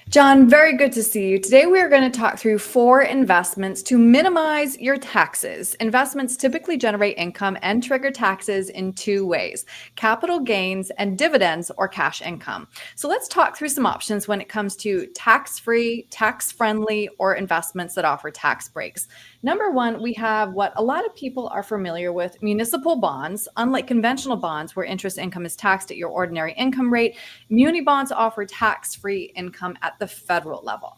John, very good to see you. Today we are going to talk through 4 investments to minimize your taxes. Investments typically generate income and trigger taxes in 2 ways: capital gains and dividends or cash income. So let's talk through some options when it comes to tax-free, tax-friendly, or investments that offer tax breaks. Number 1, we have what a lot of people are familiar with: municipal bonds. Unlike conventional bonds where interest income is taxed at your ordinary income rate, muni bonds offer tax-free income at the federal level.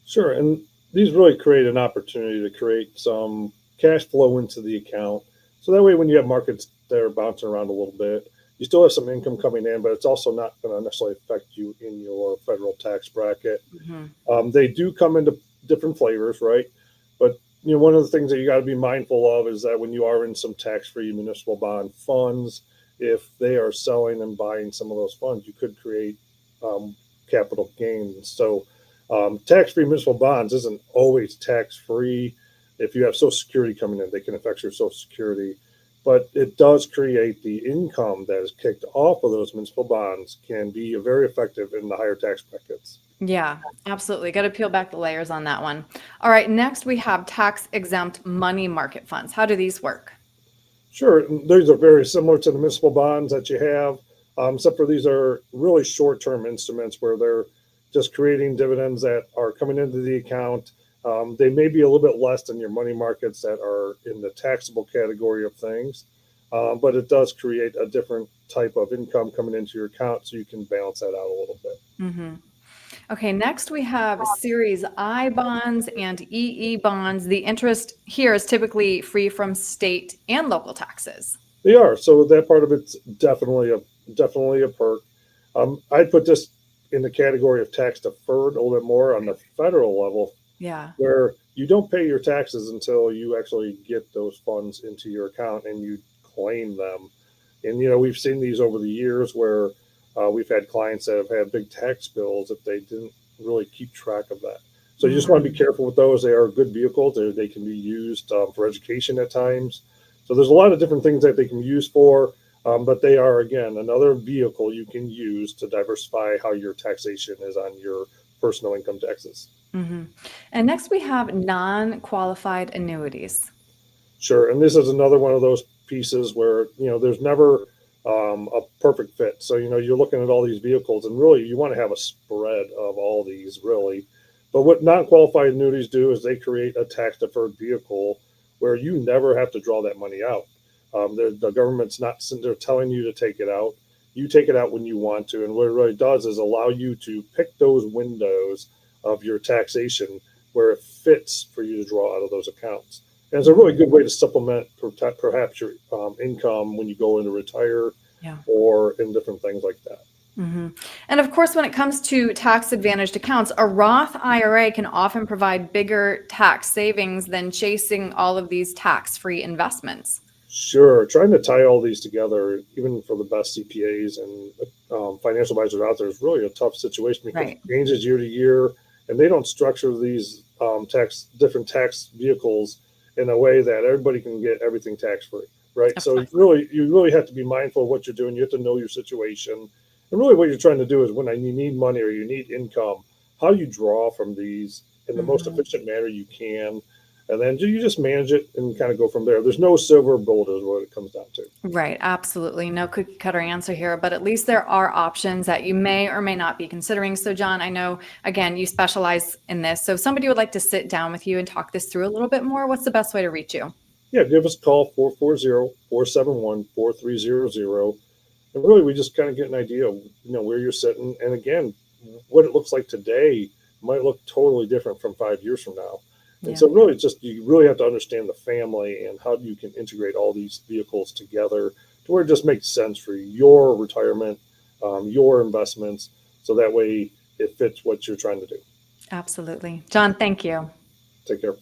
Sure. And these really create an opportunity to create some cash flow into the account. So that way, when you have markets that are bouncing around a little bit, you still have some income coming in, but it's also not going to necessarily affect you in your federal tax bracket. Mhm. They do come into different flavors, right? But one of the things that you got to be mindful of is that when you are in some tax-free municipal bond funds, if they are selling and buying some of those funds, you could create um, capital gains. So tax-free municipal bonds isn't always tax-free. If you have Social Security coming in, they can affect your Social Security. But it does create the income that is kicked off of those municipal bonds can be very effective in the higher tax brackets. Yeah, absolutely. Got to peel back the layers on that one. All right, next we have tax-exempt money market funds. How do these work? Sure, and these are very similar to the municipal bonds that you have, except for these are really short-term instruments where they're just creating dividends that are coming into the account. They may be a little bit less than your money markets that are in the taxable category of things, but it does create a different type of income coming into your account, so you can balance that out a little bit. hmm Okay, next we have Series I bonds and EE bonds. The interest here is typically free from state and local taxes. They are. So that part of it's definitely a perk. I'd put this in the category of tax deferred a little bit more on the federal level, Yeah. where you don't pay your taxes until you actually get those funds into your account and you claim them. And we've seen these over the years where we've had clients that have had big tax bills if they didn't really keep track of that. So you just want to be Mhm. careful with those. They are good vehicles. They can be used for education at times. So there's a lot of different things that they can be used for, but they are again another vehicle you can use to diversify how your taxation is on your personal income taxes. Mhm. And next we have non-qualified annuities. Sure, and this is another one of those pieces where there's never a perfect fit. So you're looking at all these vehicles, and really you want to have a spread of all these, really. But what non-qualified annuities do is they create a tax-deferred vehicle where you never have to draw that money out. The government's not sitting there telling you to take it out. You take it out when you want to, and what it really does is allow you to pick those windows of your taxation where it fits for you to draw out of those accounts. And it's a really Mhm. good way to supplement perhaps your income when you go into retire Yeah. or in different things like that. hmm And of course, when it comes to tax advantaged accounts, a Roth IRA can often provide bigger tax savings than chasing all of these tax-free investments. Sure, trying to tie all these together, even for the best CPAs and financial advisors out there, is really a tough situation because it Right. changes year to year, and they don't structure these different tax vehicles in a way that everybody can get everything tax free, right? Of So course. you really have to be mindful of what you're doing. You have to know your situation, and really what you're trying to do is when you need money or you need income, how you draw from these in the most Mhm. efficient manner you can, and then you just manage it and kind of go from there. There's no silver bullet, is what it comes down to. Right, absolutely. No cookie cutter answer here, but at least there are options that you may or may not be considering. So, John, I know, again, you specialize in this. So, if somebody would like to sit down with you and talk this through a little bit more, what's the best way to reach you? Yeah, give us a call 440-471-4300. And really, we just kind of get an idea of where you're sitting, and again, what it looks like today might look totally different from 5 years from now. And Yeah. so, really, it's just you really have to understand the family and how you can integrate all these vehicles together to where it just makes sense for your retirement, your investments, so that way it fits what you're trying to do. Absolutely. John, thank you. Take care.